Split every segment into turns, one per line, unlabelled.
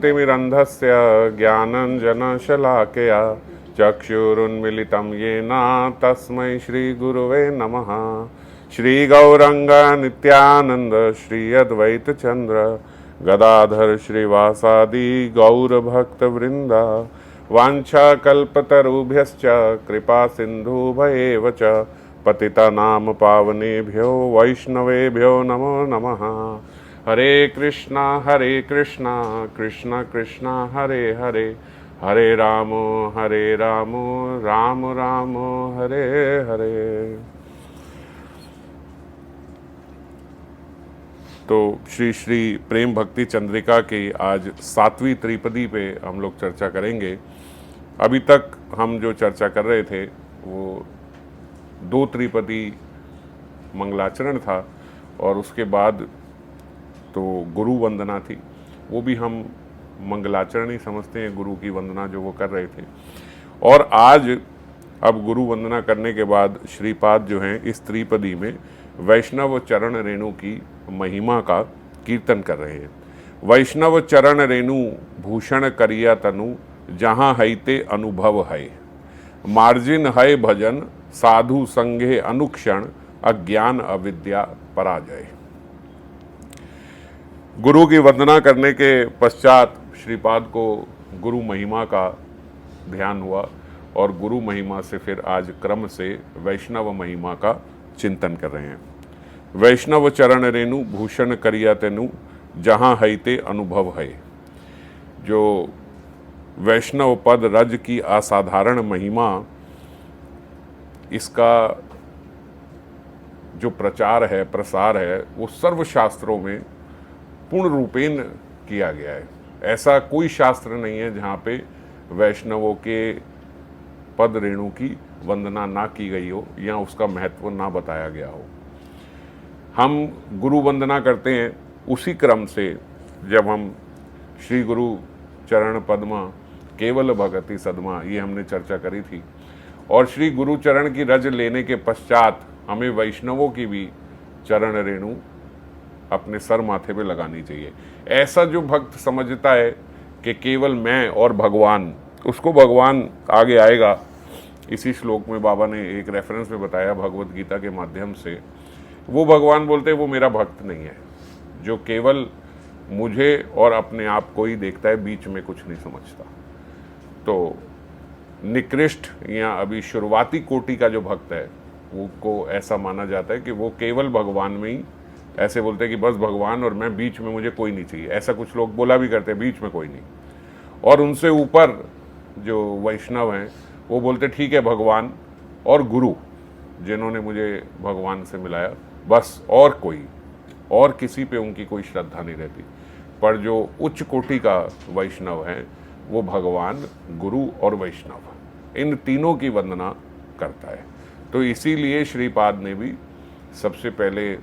तिमिरन्धस्य ज्ञानञ्जनशलाकया चक्षुरुन्मिलितं येन तस्मै श्रीगुरुवे नमः। श्रीगौरङ्ग नित्यानन्द श्री अद्वैतचन्द्र गदाधर श्रीवासादि गौरभक्तवृन्द वाञ्छाकल्पतरुभ्यश्च कृपा सिन्धुभयेव च पतितानां पावनेभ्यो वैष्णवेभ्यो नमो नमः। हरे कृष्णा कृष्ण कृष्णा हरे हरे, हरे राम राम राम हरे हरे। तो श्री श्री प्रेम भक्ति चंद्रिका की आज 7वीं त्रिपदी पे हम लोग चर्चा करेंगे। अभी तक हम जो चर्चा कर रहे थे वो 2 त्रिपदी मंगलाचरण था और उसके बाद तो गुरु वंदना थी। वो भी हम मंगलाचरण ही समझते हैं, गुरु की वंदना जो वो कर रहे थे। और आज अब गुरु वंदना करने के बाद श्रीपाद जो हैं इस त्रिपदी में वैष्णव चरण रेणु की महिमा का कीर्तन कर रहे हैं। वैष्णव चरण रेणु भूषण करिया तनु, जहाँ हैते अनुभव है, मार्जिन है भजन साधु संगे अनुक्षण, अज्ञान अविद्या पराजय। गुरु की वंदना करने के पश्चात श्रीपाद को गुरु महिमा का ध्यान हुआ और गुरु महिमा से फिर आज क्रम से वैष्णव महिमा का चिंतन कर रहे हैं। वैष्णव चरण रेणु भूषण करिया तेनु, जहाँ हैते अनुभव है। जो वैष्णव पद रज की असाधारण महिमा, इसका जो प्रचार है प्रसार है वो सर्वशास्त्रों में पूर्ण रूपेण किया गया है। ऐसा कोई शास्त्र नहीं है जहाँ पे वैष्णवों के पद रेणु की वंदना ना की गई हो या उसका महत्व ना बताया गया हो। हम गुरु वंदना करते हैं उसी क्रम से जब हम श्री गुरु चरण पद्मा केवल भगति सदमा, ये हमने चर्चा करी थी। और श्री गुरु चरण की रज लेने के पश्चात हमें वैष्णवों की भी चरण रेणु अपने सर माथे पे लगानी चाहिए। ऐसा जो भक्त समझता है कि केवल मैं और भगवान, उसको भगवान आगे आएगा। इसी श्लोक में बाबा ने एक रेफरेंस में बताया भगवत गीता के माध्यम से, वो भगवान बोलते हैं वो मेरा भक्त नहीं है, जो केवल मुझे और अपने आप को ही देखता है, बीच में कुछ नहीं समझता। तो निकृष्ट या अभी शुरुआती कोटि का जो भक्त है वो को ऐसा माना जाता है कि वो केवल भगवान में ही, ऐसे बोलते हैं कि बस भगवान और मैं, बीच में मुझे कोई नहीं चाहिए। ऐसा कुछ लोग बोला भी करते हैं, बीच में कोई नहीं। और उनसे ऊपर जो वैष्णव हैं वो बोलते ठीक है भगवान और गुरु जिन्होंने मुझे भगवान से मिलाया, बस और कोई और किसी पे उनकी कोई श्रद्धा नहीं रहती। पर जो उच्च कोटि का वैष्णव है वो भगवान, गुरु और वैष्णव, इन तीनों की वंदना करता है। तो इसीलिए श्रीपाद ने भी सबसे पहले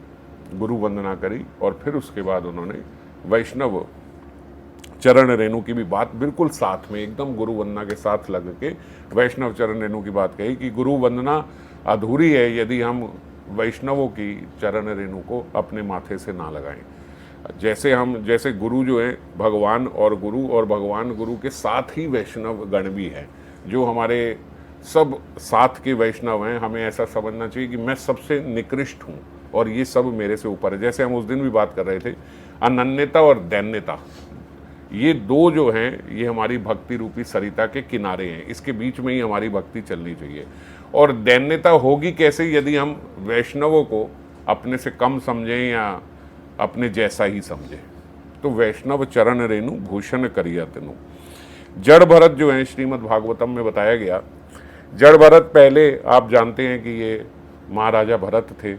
गुरु वंदना करी और फिर उसके बाद उन्होंने वैष्णव चरण रेणु की भी बात बिल्कुल साथ में एकदम गुरु वंदना के साथ लग के वैष्णव चरण रेणु की बात कही कि गुरु वंदना अधूरी है यदि हम वैष्णवों की चरण रेणु को अपने माथे से ना लगाएं। जैसे गुरु जो है भगवान और भगवान गुरु के साथ ही वैष्णव गण भी है, जो हमारे सब साथ के वैष्णव हैं। हमें ऐसा समझना चाहिए कि मैं सबसे निकृष्ट हूँ और ये सब मेरे से ऊपर है। जैसे हम उस दिन भी बात कर रहे थे, अनन्यता और दैन्यता, ये दो जो हैं ये हमारी भक्ति रूपी सरिता के किनारे हैं। इसके बीच में ही हमारी भक्ति चलनी चाहिए। और दैन्यता होगी कैसे? यदि हम वैष्णवों को अपने से कम समझें या अपने जैसा ही समझें। तो वैष्णव चरण रेणु भूषण करिया तेनु। जड़ भरत जो है श्रीमद् भागवतम में बताया गया, जड़ भरत पहले आप जानते हैं कि ये महाराजा भरत थे।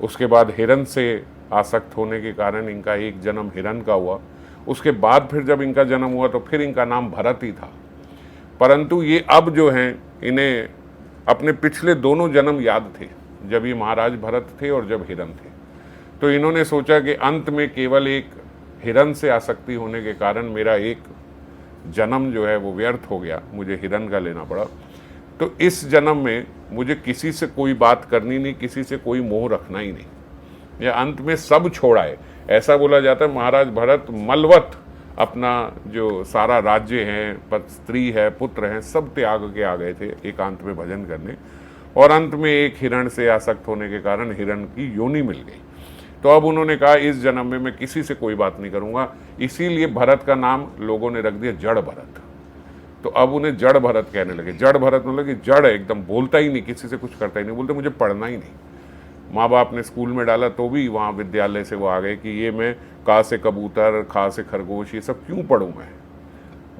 उसके बाद हिरण से आसक्त होने के कारण इनका एक जन्म हिरण का हुआ। उसके बाद फिर जब इनका जन्म हुआ तो फिर इनका नाम भरत ही था। परंतु ये अब जो हैं इन्हें अपने पिछले दोनों जन्म याद थे, जब ये महाराज भरत थे और जब हिरण थे। तो इन्होंने सोचा कि अंत में केवल एक हिरण से आसक्ति होने के कारण मेरा एक जन्म जो है वो व्यर्थ हो गया, मुझे हिरण का लेना पड़ा। तो इस जन्म में मुझे किसी से कोई बात करनी नहीं, किसी से कोई मोह रखना ही नहीं। यह अंत में सब छोड़ा है। ऐसा बोला जाता है महाराज भरत मलवत अपना जो सारा राज्य है, स्त्री है, पुत्र हैं, सब त्याग के आ गए थे एकांत में भजन करने। और अंत में एक हिरण से आसक्त होने के कारण हिरण की योनि मिल गई। तो अब उन्होंने कहा इस जन्म में मैं किसी से कोई बात नहीं करूंगा, इसीलिए भरत का नाम लोगों ने रख दिया जड़ भरत। तो अब उन्हें जड़ भरत कहने लगे। जड़ भरत मतलब कि जड़ एकदम, बोलता ही नहीं, किसी से कुछ करता ही नहीं, बोलते मुझे पढ़ना ही नहीं। माँ बाप ने स्कूल में डाला तो भी वहाँ विद्यालय से वो आ गए कि ये मैं का से कबूतर, खा से खरगोश, ये सब क्यों पढ़ूँ मैं,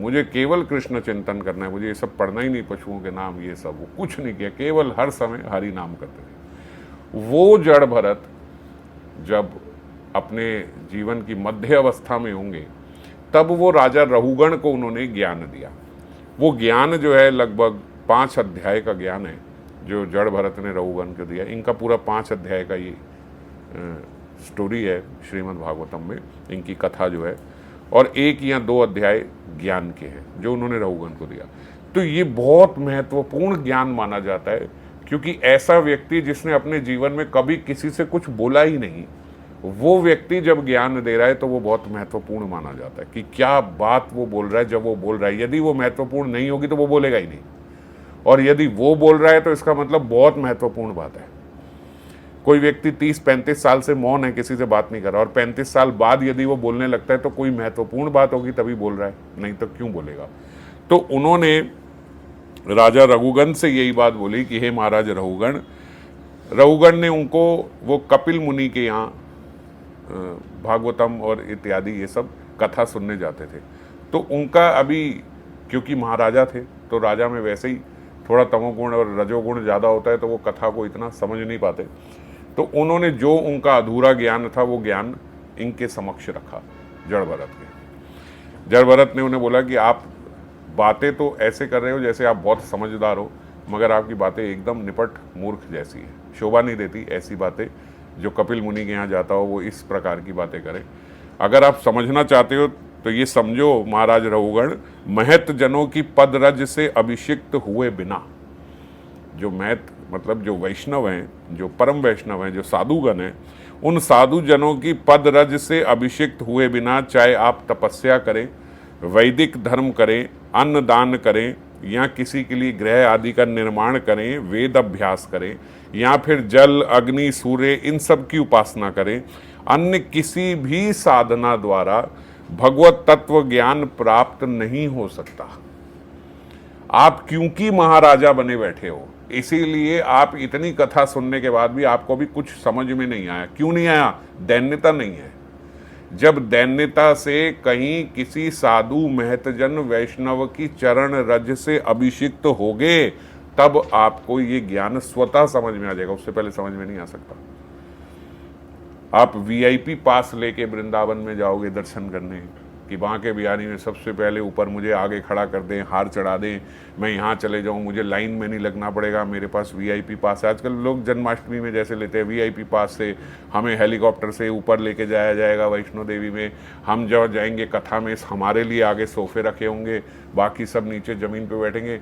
मुझे केवल कृष्ण चिंतन करना है, मुझे ये सब पढ़ना ही नहीं, पशुओं के नाम ये सब, वो कुछ नहीं किया, केवल हर समय हरि नाम करते थे। वो जड़ भरत जब अपने जीवन की मध्य अवस्था में होंगे तब वो राजा रहुगण को उन्होंने ज्ञान दिया। वो ज्ञान जो है लगभग 5 अध्याय का ज्ञान है जो जड़ भरत ने रहुगण को दिया। इनका पूरा 5 अध्याय का ये स्टोरी है श्रीमद् भागवतम में, इनकी कथा जो है, और 1 या 2 अध्याय ज्ञान के हैं जो उन्होंने रहुगण को दिया। तो ये बहुत महत्वपूर्ण ज्ञान माना जाता है, क्योंकि ऐसा व्यक्ति जिसने अपने जीवन में कभी किसी से कुछ बोला ही नहीं, वो व्यक्ति जब ज्ञान दे रहा है तो वो बहुत महत्वपूर्ण माना जाता है कि क्या बात वो बोल रहा है। जब वो बोल रहा है, यदि वो महत्वपूर्ण नहीं होगी तो वो बोलेगा ही नहीं, और यदि वो बोल रहा है तो इसका मतलब बहुत महत्वपूर्ण बात है। कोई व्यक्ति 30-35 साल से मौन है, किसी से बात नहीं कर रहा, और 35 साल बाद यदि वो बोलने लगता है तो कोई महत्वपूर्ण बात होगी तभी बोल रहा है, नहीं तो क्यों बोलेगा। तो उन्होंने राजा रघुगण से यही बात बोली कि हे महाराज रघुगण। रघुगण ने उनको, वो कपिल मुनि के यहाँ भागवतम और इत्यादि ये सब कथा सुनने जाते थे। तो उनका अभी, क्योंकि महाराजा थे तो राजा में वैसे ही थोड़ा तमोगुण और रजोगुण ज़्यादा होता है, तो वो कथा को इतना समझ नहीं पाते। तो उन्होंने जो उनका अधूरा ज्ञान था वो ज्ञान इनके समक्ष रखा जड़ भरत के। जड़ भरत ने उन्हें बोला कि आप बातें तो ऐसे कर रहे हो जैसे आप बहुत समझदार हो, मगर आपकी बातें एकदम निपट मूर्ख जैसी है, शोभा नहीं देती ऐसी बातें। जो कपिल मुनि के यहाँ जाता हो वो इस प्रकार की बातें करे। अगर आप समझना चाहते हो तो ये समझो महाराज रघुगण, महत जनों की पद रज से अभिषिक्त हुए बिना, जो महत मतलब जो वैष्णव हैं, जो परम वैष्णव हैं, जो साधुगण हैं, उन साधु जनों की पद रज से अभिषिक्त हुए बिना, चाहे आप तपस्या करें, वैदिक धर्म करें, अन्न दान करें, या किसी के लिए गृह आदि का निर्माण करें, वेद अभ्यास करें, या फिर जल, अग्नि, सूर्य, इन सब की उपासना करें, अन्य किसी भी साधना द्वारा भगवत तत्व ज्ञान प्राप्त नहीं हो सकता। आप क्योंकि महाराजा बने बैठे हो, इसीलिए आप इतनी कथा सुनने के बाद भी आपको भी कुछ समझ में नहीं आया। क्यों नहीं आया? दैन्यता नहीं है। जब दैन्यता से कहीं किसी साधु महतजन वैष्णव की चरण रज से अभिषिक्त होगे, तब आपको ये ज्ञान स्वतः समझ में आ जाएगा, उससे पहले समझ में नहीं आ सकता। आप वीआईपी पास लेके वृंदावन में जाओगे दर्शन करने कि बांके बिहारी में सबसे पहले ऊपर मुझे आगे खड़ा कर दें, हार चढ़ा दें, मैं यहाँ चले जाऊँ, मुझे लाइन में नहीं लगना पड़ेगा, मेरे पास वीआईपी पास है। आजकल लोग जन्माष्टमी में जैसे लेते हैं वीआईपी पास से, हमें हेलीकॉप्टर से ऊपर लेके जाया जाएगा वैष्णो देवी में, हम जब जाएंगे कथा में हमारे लिए आगे सोफे रखे होंगे, बाकी सब नीचे ज़मीन पर बैठेंगे।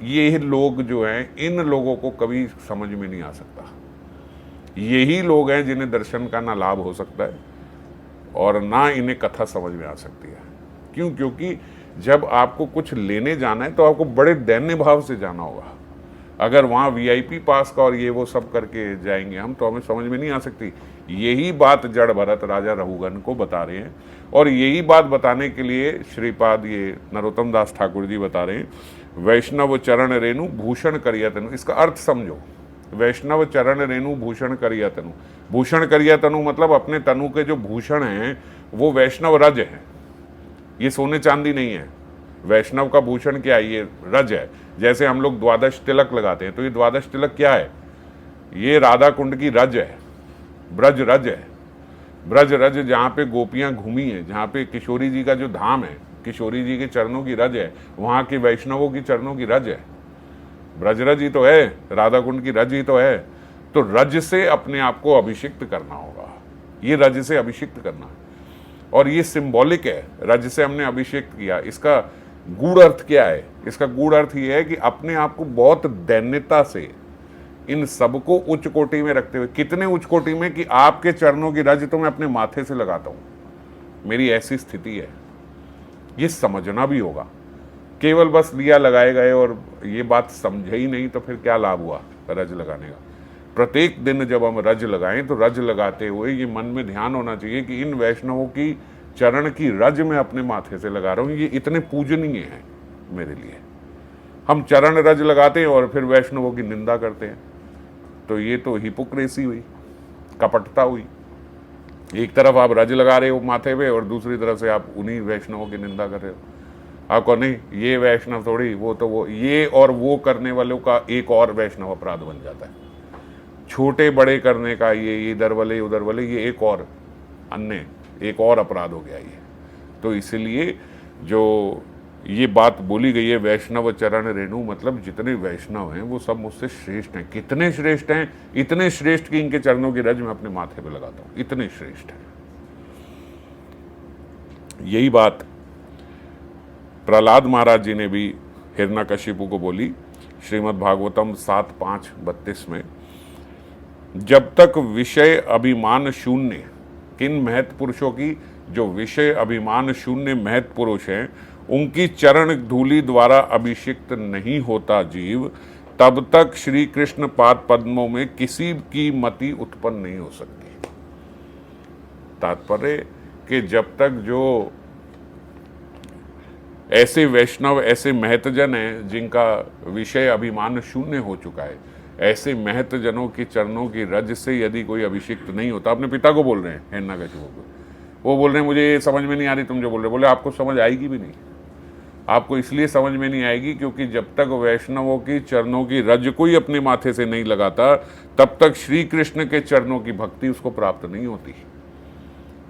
ये लोग जो हैं, इन लोगों को कभी समझ में नहीं आ सकता। यही लोग हैं जिन्हें दर्शन का ना लाभ हो सकता है और ना इन्हें कथा समझ में आ सकती है। क्यों? क्योंकि जब आपको कुछ लेने जाना है तो आपको बड़े दैन्य भाव से जाना होगा। अगर वहाँ वीआईपी पास का और ये वो सब करके जाएंगे हम, तो हमें समझ में नहीं आ सकती। यही बात जड़ भरत राजा रघुगण को बता रहे हैं, और यही बात बताने के लिए श्रीपाद ये नरोत्तम दास ठाकुर जी बता रहे हैं, वैष्णव चरण रेणु भूषण करिया तनु। इसका अर्थ समझो, वैष्णव चरण रेणु भूषण करिया तनु। भूषण करिया तनु मतलब अपने तनु के जो भूषण हैं वो वैष्णव रज है, ये सोने चांदी नहीं है। वैष्णव का भूषण क्या है? ये रज है। जैसे हम लोग द्वादश तिलक लगाते हैं, तो ये द्वादश तिलक क्या है? ये राधा कुंड की रज है, ब्रज रज है। ब्रज रज जहाँ पे गोपियाँ घूमी हैं, जहाँ पे किशोरी जी का जो धाम है, किशोरी जी के चरणों की रज है, वहाँ के वैष्णवों की चरणों की रज है। ब्रजरज ही तो है, राधा कुंड की रज ही तो है। तो रज से अपने आप को अभिषिक्त करना होगा, ये रज से अभिषिक्त करना है। और ये सिंबॉलिक है, रज से हमने अभिषेक किया। इसका गूढ़ अर्थ क्या है? इसका गूढ़ अर्थ ये है कि अपने आप को बहुत दैन्यता से इन सबको उच्च कोटि में रखते हुए, कितने उच्च कोटि में कि आपके चरणों की रज तो मैं अपने माथे से लगाता हूँ, मेरी ऐसी स्थिति है। ये समझना भी होगा। केवल बस लिया लगाए गए और ये बात समझे ही नहीं तो फिर क्या लाभ हुआ रज लगाने का। प्रत्येक दिन जब हम रज लगाएं तो रज लगाते हुए ये मन में ध्यान होना चाहिए कि इन वैष्णवों की चरण की रज मैं अपने माथे से लगा रहा हूं, ये इतने पूजनीय हैं मेरे लिए। हम चरण रज लगाते हैं और फिर वैष्णवों की निंदा करते हैं, तो ये तो हिपोक्रेसी हुई, कपटता हुई। एक तरफ आप रज लगा रहे हो माथे पे और दूसरी तरफ से आप उन्हीं वैष्णवों की निंदा कर रहे हो। आपको नहीं, ये वैष्णव थोड़ी, वो तो वो, ये और वो करने वालों का एक और वैष्णव अपराध बन जाता है। छोटे बड़े करने का ये इधर वाले उधर वाले, ये एक और अन्य एक और अपराध हो गया ये। तो इसलिए जो ये बात बोली गई है वैष्णव चरण रेणु, मतलब जितने वैष्णव हैं वो सब मुझसे श्रेष्ठ हैं। कितने श्रेष्ठ हैं? इतने श्रेष्ठ कि इनके चरणों की रज मैं अपने माथे पे लगाता हूं, इतने श्रेष्ठ हैं। यही बात प्रहलाद महाराज जी ने भी हिरण्यकशिपु को बोली श्रीमद् भागवतम 7:5-32 में। जब तक विषय अभिमान शून्य, किन महत् पुरुषों की, जो विषय अभिमान शून्य महत् पुरुष हैं, उनकी चरण धूलि द्वारा अभिषिक्त नहीं होता जीव, तब तक श्री कृष्ण पाद पद्मों में किसी की मति उत्पन्न नहीं हो सकती। तात्पर्य कि जब तक जो ऐसे वैष्णव, ऐसे महतजन हैं जिनका विषय अभिमान शून्य हो चुका है, ऐसे महतजनों के चरणों की रज से यदि कोई अभिषिक्त नहीं होता। अपने पिता को बोल रहे हैं हिरण्यकशिपु को, वो बोल रहे हैं मुझे समझ में नहीं आ रही तुम जो बोल रहे हो। बोले आपको समझ आएगी भी नहीं। आपको इसलिए समझ में नहीं आएगी क्योंकि जब तक वैष्णवों की चरणों की रज कोई अपने माथे से नहीं लगाता, तब तक श्री कृष्ण के चरणों की भक्ति उसको प्राप्त नहीं होती।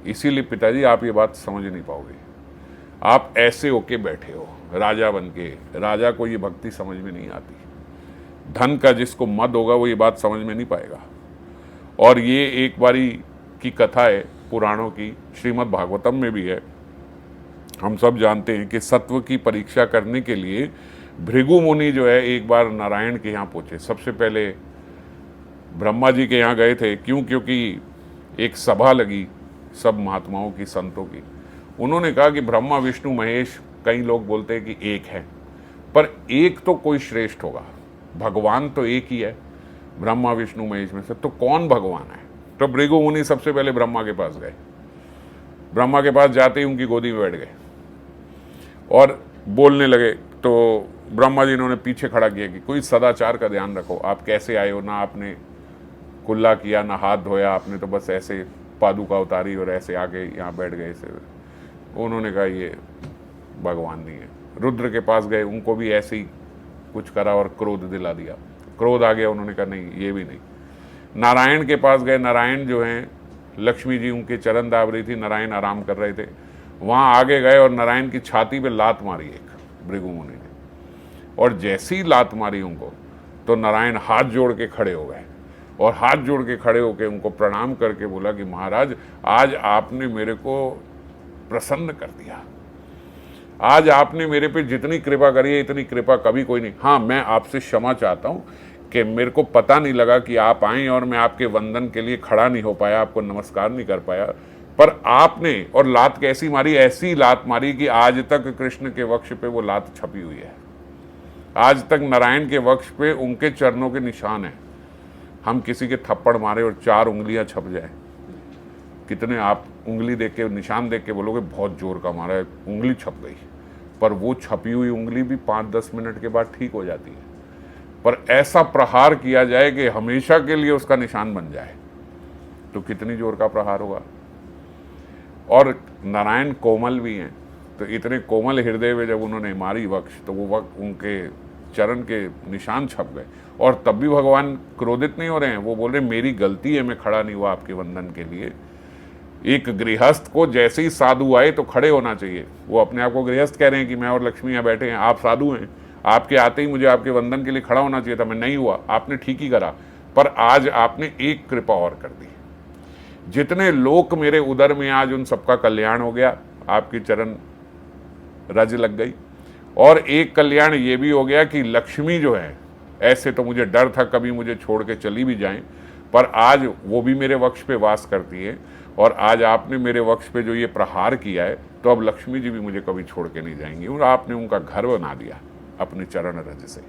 इसीलिए पिताजी आप ये बात समझ नहीं पाओगे। आप ऐसे होके बैठे हो राजा बन के, राजा को ये भक्ति समझ में नहीं आती। धन का जिसको मद होगा वो ये बात समझ में नहीं पाएगा। और ये एक बारी की कथा है पुराणों की, श्रीमद् भागवतम में भी है। हम सब जानते हैं कि सत्व की परीक्षा करने के लिए भृगु मुनि जो है एक बार नारायण के यहाँ पहुंचे। सबसे पहले ब्रह्मा जी के यहाँ गए थे। क्यों? क्योंकि एक सभा लगी सब महात्माओं की, संतों की। उन्होंने कहा कि ब्रह्मा विष्णु महेश, कई लोग बोलते हैं कि एक है, पर एक तो कोई श्रेष्ठ होगा। भगवान तो एक ही है ब्रह्मा विष्णु महेश में से, तो कौन भगवान है? तो भृगु मुनि सबसे पहले ब्रह्मा के पास गए। ब्रह्मा के पास जाते ही उनकी गोदी में बैठ गए और बोलने लगे। तो ब्रह्मा जी ने उन्हें पीछे खड़ा किया कि कोई सदाचार का ध्यान रखो। आप कैसे आए हो? ना आपने कुल्ला किया, ना हाथ धोया, आपने तो बस ऐसे पादुका उतारी और ऐसे आके यहाँ बैठ गए। ऐसे उन्होंने कहा ये भगवान नहीं है। रुद्र के पास गए, उनको भी ऐसे ही कुछ करा और क्रोध दिला दिया। क्रोध आ गया, उन्होंने कहा नहीं ये भी नहीं। नारायण के पास गए। नारायण जो हैं, लक्ष्मी जी उनके चरण दाब रही थी, नारायण आराम कर रहे थे। वहाँ आगे गए और नारायण की छाती पे लात मारी एक भृगु मुनि ने, और जैसी लात मारी उनको तो नारायण हाथ जोड़ के खड़े हो गए और हाथ जोड़ के खड़े होकर उनको प्रणाम करके बोला कि महाराज आज आपने मेरे को प्रसन्न कर दिया। आज आपने मेरे पे जितनी कृपा करी है इतनी कृपा कभी कोई नहीं। हाँ, मैं आपसे क्षमा चाहता हूँ कि मेरे को पता नहीं लगा कि आप आए और मैं आपके वंदन के लिए खड़ा नहीं हो पाया, आपको नमस्कार नहीं कर पाया। पर आपने, और लात कैसी मारी? ऐसी लात मारी कि आज तक कृष्ण के वक्ष पे वो लात छपी हुई है। आज तक नारायण के वक्ष पे उनके चरणों के निशान हैं। हम किसी के थप्पड़ मारे और 4 उंगलियां छप जाए, कितने आप उंगली देख के, निशान देख के बोलोगे बहुत जोर का मारा है, उंगली छप गई। पर वो छपी हुई उंगली भी 5-10 मिनट के बाद ठीक हो जाती है। पर ऐसा प्रहार किया जाए कि हमेशा के लिए उसका निशान बन जाए, तो कितनी जोर का प्रहार होगा। और नारायण कोमल भी हैं, तो इतने कोमल हृदय में जब उन्होंने मारी वक्ष, तो वो वक्त उनके चरण के निशान छप गए। और तब भी भगवान क्रोधित नहीं हो रहे हैं। वो बोल रहे मेरी गलती है, मैं खड़ा नहीं हुआ आपके वंदन के लिए। एक गृहस्थ को जैसे ही साधु आए तो खड़े होना चाहिए। वो अपने आप को गृहस्थ कह रहे हैं कि मैं और लक्ष्मी यहाँ बैठे हैं, आप साधु हैं, आपके आते ही मुझे आपके वंदन के लिए खड़ा होना चाहिए था, मैं नहीं हुआ। आपने ठीक ही करा, पर आज आपने एक कृपा और कर दी। जितने लोक मेरे उदर में, आज उन सबका कल्याण हो गया, आपकी चरण रज लग गई। और एक कल्याण ये भी हो गया कि लक्ष्मी जो है, ऐसे तो मुझे डर था कभी मुझे छोड़ के चली भी जाएं, पर आज वो भी मेरे वक्ष पे वास करती है। और आज आपने मेरे वक्ष पे जो ये प्रहार किया है, तो अब लक्ष्मी जी भी मुझे कभी छोड़ के नहीं जाएंगी, और आपने उनका घर बना दिया अपने चरण रज से।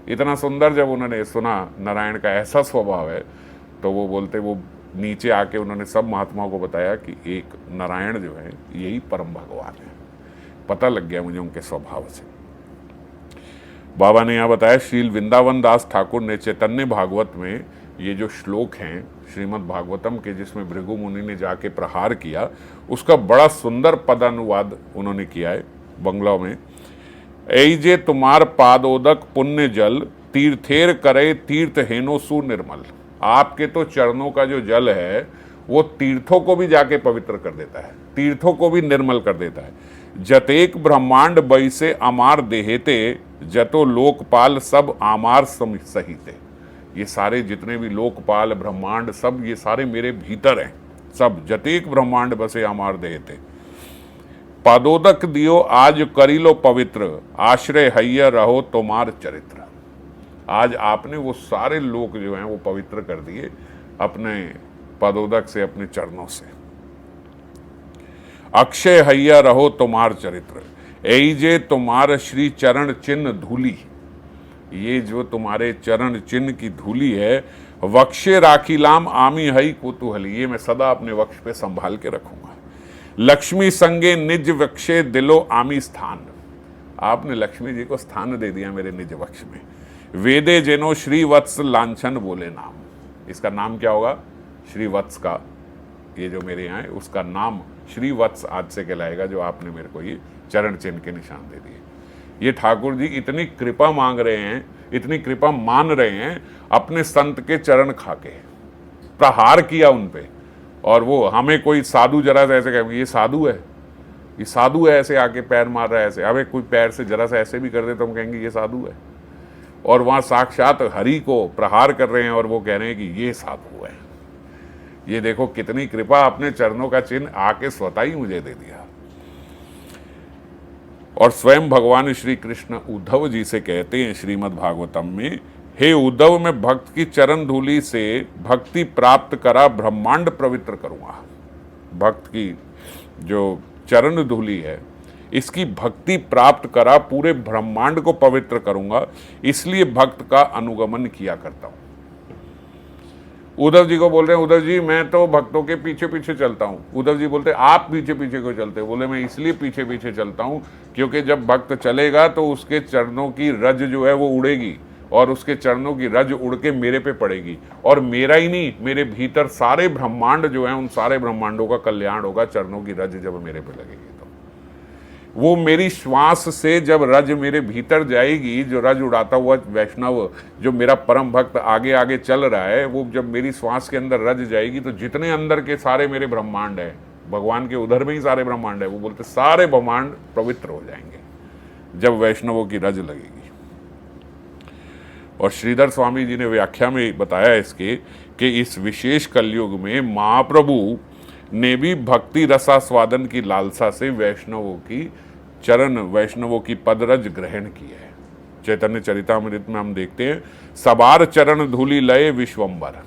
इतना सुंदर जब उन्होंने सुना नारायण का ऐसा स्वभाव है, तो वो बोलते, वो नीचे आके उन्होंने सब महात्माओं को बताया कि एक नारायण जो है यही परम भगवान है। पता लग गया मुझे उनके स्वभाव से। बाबा ने यहाँ बताया, श्री वृंदावन दास ठाकुर ने चैतन्य भागवत में ये जो श्लोक हैं श्रीमद् भागवतम के, जिसमें भृगु मुनि ने जाके प्रहार किया, उसका बड़ा सुंदर पदानुवाद उन्होंने किया है बंगला में। ऐजे तुम्हार पादोदक पुण्य जल, तीर्थेर करे तीर्थ हेनो सुनिर्मल। आपके तो चरणों का जो जल है वो तीर्थों को भी जाके पवित्र कर देता है, तीर्थों को भी निर्मल कर देता है। जतेक ब्रह्मांड बैसे अमार देहेते, जतो लोकपाल सब आमार सहिते। ये सारे जितने भी लोकपाल ब्रह्मांड सब ये सारे मेरे भीतर हैं, सब। जतेक ब्रह्मांड बसे अमार देहेते, पादोदक दियो आज करी लो पवित्र, आश्रय हैया रहो तुम्हार चरित्र। आज आपने वो सारे लोक जो हैं वो पवित्र कर दिए अपने पादोदक से, अपने चरणों से। अक्षय हैया रहो तुम्हार चरित्र, ऐजे तुम्हार श्री चरण चिन्ह धूली। ये जो तुम्हारे चरण चिन्ह की धूली है, वक्षे राखीलाम आमी हई कुतूहली, ये मैं सदा अपने वक्ष पे संभाल के रखूंगा। लक्ष्मी संगे निज वक्षे दिलो आमी स्थान। आपने लक्ष्मी जी को स्थान दे दिया मेरे निज वक्ष में। वेदे जेनो श्री वत्स लांछन बोले नाम। इसका नाम क्या होगा? श्री वत्स का, ये जो मेरे यहाँ है उसका नाम श्री वत्स आज से कहलाएगा, जो आपने मेरे को ये चरण चिन्ह के निशान दे दिए। ये ठाकुर जी इतनी कृपा मांग रहे हैं, इतनी कृपा मान रहे हैं, अपने संत के चरण खाके प्रहार किया उन पे। और वो हमें कोई साधु जरा सा ऐसे कहेंगे, ये साधु है, ये साधु है, ऐसे आके पैर मार रहा है ऐसे। हमें कोई पैर से जरा सा ऐसे भी कर दे तो हम कहेंगे ये साधु है। और वहाँ साक्षात हरि को प्रहार कर रहे हैं और वो कह रहे हैं कि ये साधु है। ये देखो कितनी कृपा, अपने चरणों का चिन्ह आके स्वतः ही मुझे दे दिया। और स्वयं भगवान श्री कृष्ण उद्धव जी से कहते हैं श्रीमद् भागवतम में, हे उद्धव, मैं भक्त की चरण धूलि से भक्ति प्राप्त करा ब्रह्मांड पवित्र करूंगा। भक्त की जो चरण धूलि है, इसकी भक्ति प्राप्त करा पूरे ब्रह्मांड को पवित्र करूंगा, इसलिए भक्त का अनुगमन किया करता हूं। उद्धव जी को बोल रहे हैं, उद्धव जी मैं तो भक्तों के पीछे पीछे चलता हूं। उद्धव जी बोलते आप पीछे पीछे क्यों चलते? बोले मैं इसलिए पीछे पीछे चलता हूं क्योंकि जब भक्त चलेगा तो उसके चरणों की रज जो है वो उड़ेगी, और उसके चरणों की रज उड़ के मेरे पे पड़ेगी, और मेरा ही नहीं, मेरे भीतर सारे ब्रह्मांड जो है उन सारे ब्रह्मांडों का कल्याण होगा चरणों की रज जब मेरे पे लगेगी। तो वो मेरी श्वास से जब रज मेरे भीतर जाएगी, जो रज उड़ाता हुआ वैष्णव जो मेरा परम भक्त आगे आगे चल रहा है, वो जब मेरी श्वास के अंदर रज जाएगी तो जितने अंदर के सारे मेरे ब्रह्मांड है, भगवान के उधर में ही सारे ब्रह्मांड है, वो बोलते सारे ब्रह्मांड पवित्र हो जाएंगे जब वैष्णवों की रज लगेगी। और श्रीधर स्वामी जी ने व्याख्या में बताया इसके कि इस विशेष कलयुग में महाप्रभु ने भी भक्ति रसास्वादन की लालसा से वैष्णवों की चरण, वैष्णवों की पदरज ग्रहण की है। चैतन्य चरितामृत में हम देखते हैं, सबार चरण धूलि लय विश्वम्बर।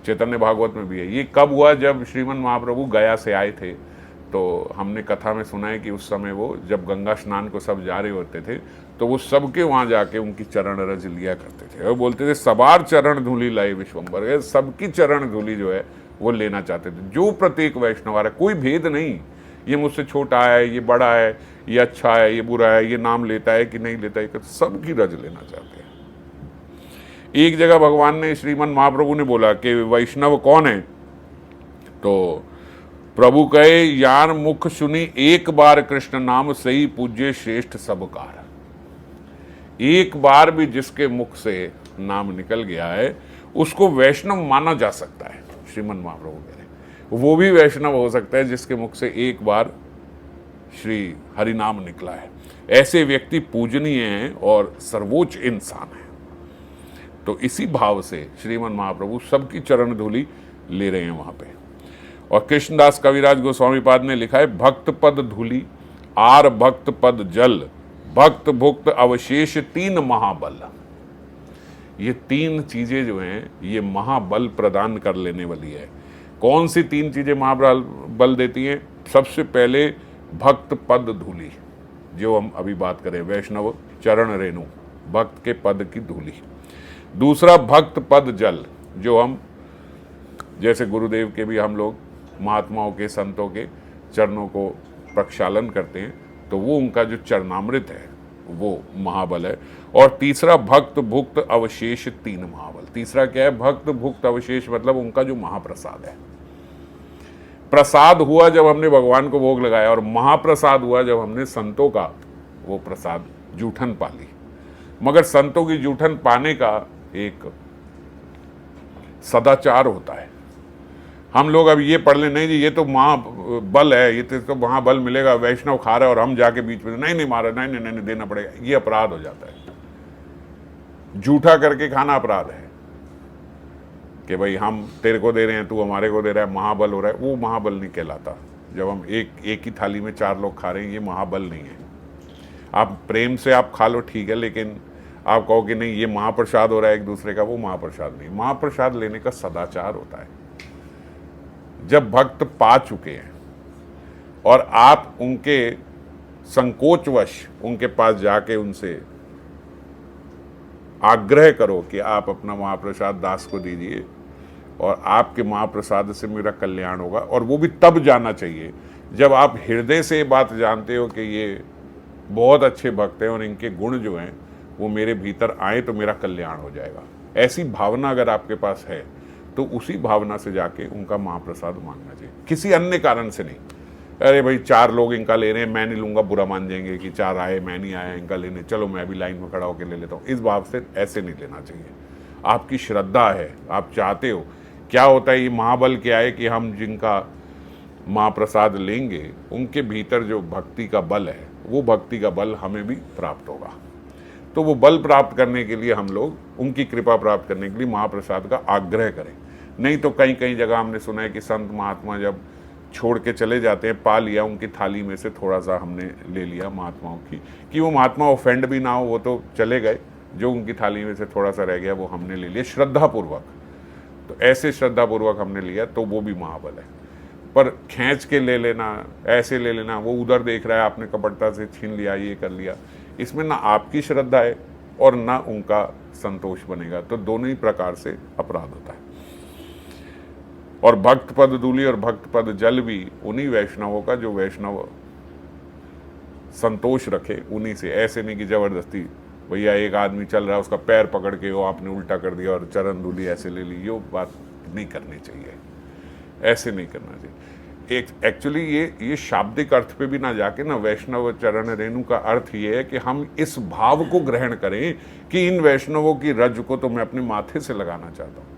चैतन्य भागवत में भी है। ये कब हुआ? जब श्रीमन महाप्रभु गया से आए थे, तो हमने कथा में सुना है कि उस समय वो जब गंगा स्नान को सब जा रहे होते थे तो वो सबके वहां जाके उनकी चरण रज लिया करते थे और बोलते थे सबार चरण धूलि लय विश्वम्बर। सबकी चरण धूलि जो है वो लेना चाहते थे। जो प्रत्येक वैष्णव आ रहा है, कोई भेद नहीं, ये मुझसे छोटा है, ये बड़ा है, ये अच्छा है, ये बुरा है, ये नाम लेता है कि नहीं लेता है, सबकी रज लेना चाहते हैं। एक जगह भगवान ने, श्रीमन महाप्रभु ने बोला कि वैष्णव कौन है? तो प्रभु कहे, यार मुख सुनी एक बार कृष्ण नाम, सही पूज्य श्रेष्ठ सबकार। एक बार भी जिसके मुख से नाम निकल गया है उसको वैष्णव माना जा सकता है। श्रीमन महाप्रभु कह रहे वो भी वैष्णव हो सकता है जिसके मुख से एक बार श्री हरि नाम निकला है। ऐसे व्यक्ति पूजनीय हैं और सर्वोच्च इंसान है। तो इसी भाव से श्रीमन महाप्रभु सबकी चरण धूलि ले रहे हैं वहां पे। और कृष्णदास कविराज गोस्वामी पाद ने लिखा है, भक्त पद धूलि आर भक्त पद जल, भक्त भुक्त अवशेष तीन महाबल। ये तीन चीजें जो हैं ये महाबल प्रदान कर लेने वाली है। कौन सी 3 चीजें महाबल बल देती हैं? सबसे पहले भक्त पद धूलि, जो हम अभी बात करें, वैष्णव चरण रेणु, भक्त के पद की धूलि। दूसरा भक्त पद जल, जो हम जैसे गुरुदेव के भी हम लोग महात्माओं के संतों के चरणों को प्रक्षालन करते हैं, तो वो उनका जो चरणामृत है वो महाबल है। और तीसरा भक्त भुक्त अवशेष 3 महाबल। तीसरा क्या है? भक्त भुक्त अवशेष, मतलब उनका जो महाप्रसाद है। प्रसाद हुआ जब हमने भगवान को भोग लगाया, और महाप्रसाद हुआ जब हमने संतों का वो प्रसाद जूठन पा ली। मगर संतों की जूठन पाने का एक सदाचार होता है। हम लोग अब ये पढ़ लें, नहीं जी ये तो महाबल है, ये तो महाबल मिलेगा, वैष्णव खा रहा है और हम जाके बीच में नहीं मारा, नहीं देना पड़ेगा, ये अपराध हो जाता है। झूठा करके खाना अपराध है कि भाई हम तेरे को दे रहे हैं, तू हमारे को दे रहा है, महाबल हो रहा है। वो महाबल नहीं कहलाता। जब हम एक ही थाली में 4 लोग खा रहे हैं, ये महाबल नहीं है। आप प्रेम से आप खा लो, ठीक है, लेकिन आप कहो कि नहीं ये महाप्रसाद हो रहा है एक दूसरे का, वो महाप्रसाद नहीं। महाप्रसाद लेने का सदाचार होता है। जब भक्त पा चुके हैं और आप उनके संकोचवश उनके पास जाके उनसे आग्रह करो कि आप अपना महाप्रसाद दास को दीजिए और आपके महाप्रसाद से मेरा कल्याण होगा, और वो भी तब जाना चाहिए जब आप हृदय से ये बात जानते हो कि ये बहुत अच्छे भक्त हैं और इनके गुण जो हैं वो मेरे भीतर आए तो मेरा कल्याण हो जाएगा। ऐसी भावना अगर आपके पास है तो उसी भावना से जाके उनका महाप्रसाद मांगना चाहिए, किसी अन्य कारण से नहीं। अरे भाई 4 लोग इनका ले रहे हैं, मैं नहीं लूंगा, बुरा मान जाएंगे कि 4 आए, मैं नहीं आया इनका लेने, चलो मैं भी लाइन में खड़ा होकर ले लेता हूँ। इस भाव से ऐसे नहीं लेना चाहिए। आपकी श्रद्धा है, आप चाहते हो। क्या होता है, ये महाबल क्या है कि हम जिनका महाप्रसाद लेंगे उनके भीतर जो भक्ति का बल है, वो भक्ति का बल हमें भी प्राप्त होगा। तो वो बल प्राप्त करने के लिए हम लोग उनकी कृपा प्राप्त करने के लिए महाप्रसाद का आग्रह करें। नहीं तो कई कई जगह हमने सुना है कि संत महात्मा जब छोड़ के चले जाते हैं, पा लिया उनकी थाली में से थोड़ा सा हमने ले लिया महात्माओं की, कि वो महात्मा ऑफेंड भी ना हो, वो तो चले गए, जो उनकी थाली में से थोड़ा सा रह गया वो हमने ले लिया श्रद्धापूर्वक। तो ऐसे श्रद्धापूर्वक हमने लिया तो वो भी महाबल है। पर खींच के ले लेना, ऐसे ले लेना, वो उधर देख रहा है आपने कपटता से छीन लिया, ये कर लिया, इसमें ना आपकी श्रद्धा है और ना उनका संतोष बनेगा। तो दोनों ही प्रकार से अपराध होता है। और भक्त पद धूलि और भक्त पद जल भी उन्हीं वैष्णवों का जो वैष्णव संतोष रखे, उन्हीं से। ऐसे नहीं कि जबरदस्ती भैया एक आदमी चल रहा है उसका पैर पकड़ के वो आपने उल्टा कर दिया और चरण धूलि ऐसे ले ली, ये बात नहीं करनी चाहिए, ऐसे नहीं करना चाहिए। एक एक्चुअली ये शाब्दिक अर्थ पे भी ना जाके ना, वैष्णव चरण रेणु का अर्थ ये है कि हम इस भाव को ग्रहण करें कि इन वैष्णवों की रज को तो मैं अपने माथे से लगाना चाहता हूँ।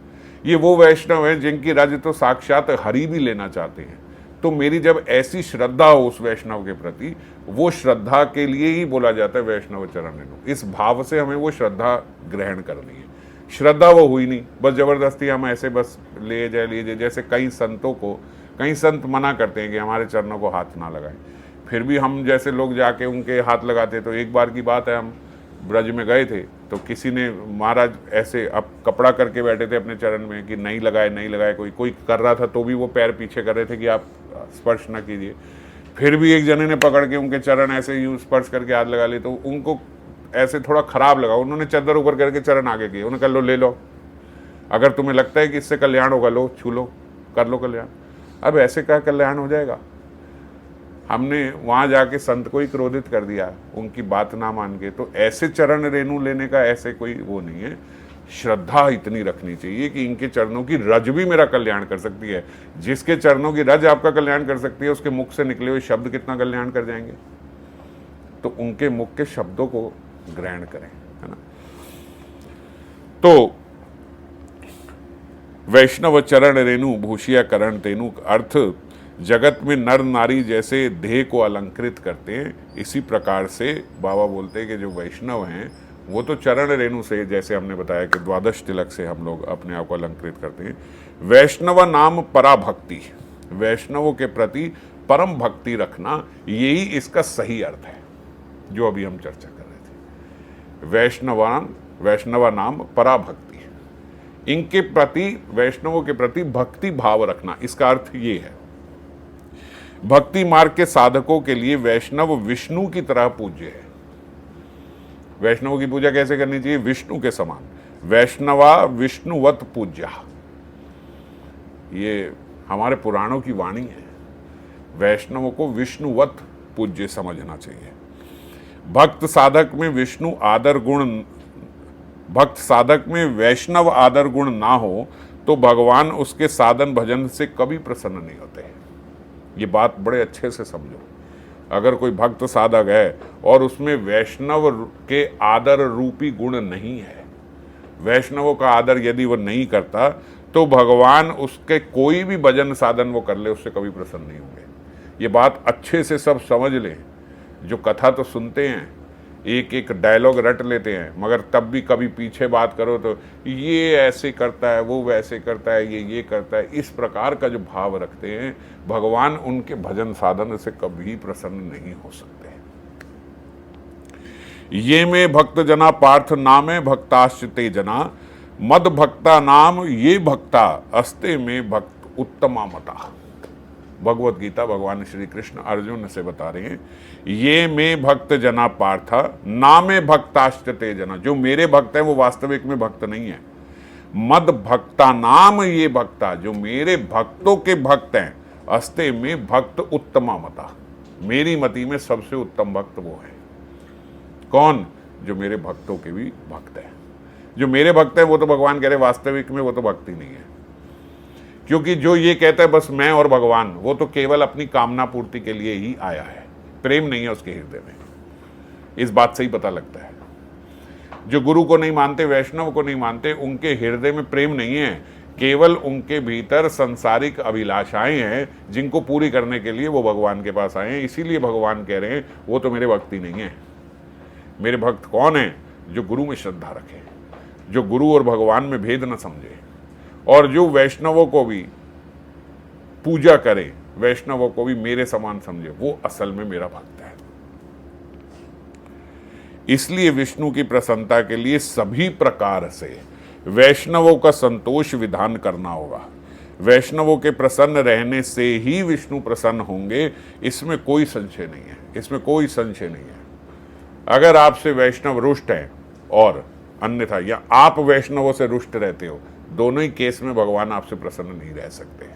ये वो वैष्णव हैं जिनकी रज तो साक्षात हरि भी लेना चाहते हैं। तो मेरी जब ऐसी श्रद्धा हो उस वैष्णव के प्रति, वो श्रद्धा के लिए ही बोला जाता है वैष्णव चरण रेणु। इस भाव से हमें वो श्रद्धा ग्रहण करनी है। श्रद्धा वो हुई नहीं, बस जबरदस्ती हम ऐसे बस ले जाए। जैसे कई संतों को, कई संत मना करते हैं कि हमारे चरणों को हाथ ना लगाएं, फिर भी हम जैसे लोग जाके उनके हाथ लगाते। तो एक बार की बात है, हम ब्रज में गए थे तो किसी ने, महाराज ऐसे अब कपड़ा करके बैठे थे अपने चरण में कि नहीं लगाए नहीं लगाए, कोई कर रहा था तो भी वो पैर पीछे कर रहे थे कि आप स्पर्श ना कीजिए। फिर भी एक जने ने पकड़ के उनके चरण ऐसे यूँ स्पर्श करके हाथ लगा लिए, तो उनको ऐसे थोड़ा खराब लगा। उन्होंने चादर ऊपर करके चरण आगे किए, उन्होंने कहा लो ले लो, अगर तुम्हें लगता है कि इससे कल्याण होगा, लो छू लो, कर लो कल्याण। अब ऐसे क्या कल्याण हो जाएगा? हमने वहाँ जाके संत को ही क्रोधित कर दिया उनकी बात ना मान के। तो ऐसे चरण रेणु लेने का ऐसे कोई वो नहीं है। श्रद्धा इतनी रखनी चाहिए कि इनके चरणों की रज भी मेरा कल्याण कर सकती है। जिसके चरणों की रज आपका कल्याण कर सकती है, उसके मुख से निकले हुए शब्द कितना कल्याण कर जाएंगे। तो उनके मुख के शब्दों को ग्रहण करें, है ना। तो वैष्णव चरण रेणु भूषिया करण तेनु, अर्थ जगत में नर नारी जैसे देह को अलंकृत करते हैं, इसी प्रकार से बाबा बोलते हैं कि जो वैष्णव हैं वो तो चरण रेणु से, जैसे हमने बताया कि 12 तिलक से हम लोग अपने आप को अलंकृत करते हैं। वैष्णव नाम पराभक्ति, वैष्णवों के प्रति परम भक्ति रखना, यही इसका सही अर्थ है जो अभी हम चर्चा कर रहे थे। वैष्णव नाम पराभक्ति, इनके प्रति, वैष्णवों के प्रति भक्ति भाव रखना, इसका अर्थ ये है। भक्ति मार्ग के साधकों के लिए वैष्णव विष्णु की तरह पूज्य है। वैष्णव की पूजा कैसे करनी चाहिए? विष्णु के समान। वैष्णवा विष्णुवत पूज्या, ये हमारे पुराणों की वाणी है। वैष्णवों को विष्णुवत पूज्य समझना चाहिए। भक्त साधक में विष्णु आदर गुण, भक्त साधक में वैष्णव आदर गुण ना हो तो भगवान उसके साधन भजन से कभी प्रसन्न नहीं होते। ये बात बड़े अच्छे से समझो। अगर कोई भक्त साधक है और उसमें वैष्णव के आदर रूपी गुण नहीं है, वैष्णवों का आदर यदि वो नहीं करता, तो भगवान उसके कोई भी भजन साधन वो कर ले, उससे कभी प्रसन्न नहीं होंगे। ये बात अच्छे से सब समझ लें। जो कथा तो सुनते हैं, एक एक डायलॉग रट लेते हैं, मगर तब भी कभी पीछे बात करो तो ये ऐसे करता है, वो वैसे करता है, ये करता है, इस प्रकार का जो भाव रखते हैं, भगवान उनके भजन साधन से कभी प्रसन्न नहीं हो सकते। ये में भक्त जना पार्थ नामे भक्ताश्च ते जना, मद भक्ता नाम ये भक्ता अस्ते में भक्त उत्तमा मता। भगवत गीता भगवान श्री कृष्ण अर्जुन से बता रहे हैं, ये में भक्त जना पार्था नामे भक्ताश्च ते जना, जो मेरे भक्त हैं वो वास्तविक में भक्त नहीं है। मद भक्ता नाम ये भक्ता, जो मेरे भक्तों के भक्त हैं, अस्ते में भक्त उत्तमा मता, मेरी मति में सबसे उत्तम भक्त वो है। कौन? जो मेरे भक्तों के भी भक्त है। जो मेरे भक्त है वो तो भगवान कह रहे वास्तविक में वो तो भक्ति नहीं है। क्योंकि जो ये कहता है बस मैं और भगवान, वो तो केवल अपनी कामना पूर्ति के लिए ही आया है, प्रेम नहीं है उसके हृदय में। इस बात से ही पता लगता है। जो गुरु को नहीं मानते, वैष्णव को नहीं मानते, उनके हृदय में प्रेम नहीं है, केवल उनके भीतर सांसारिक अभिलाषाएं हैं जिनको पूरी करने के लिए वो भगवान के पास आए हैं। इसीलिए भगवान कह रहे हैं वो तो मेरे भक्त ही नहीं है। मेरे भक्त कौन है? जो गुरु में श्रद्धा रखे, जो गुरु और भगवान में भेद न समझे, और जो वैष्णवों को भी पूजा करे, वैष्णवों को भी मेरे समान समझे, वो असल में मेरा भक्त है। इसलिए विष्णु की प्रसन्नता के लिए सभी प्रकार से वैष्णवों का संतोष विधान करना होगा। वैष्णवों के प्रसन्न रहने से ही विष्णु प्रसन्न होंगे, इसमें कोई संशय नहीं है, इसमें कोई संशय नहीं है। अगर आपसे वैष्णव रुष्ट हैं और अन्यथा या आप वैष्णवों से रुष्ट रहते हो, दोनों ही केस में भगवान आपसे प्रसन्न नहीं रह सकते।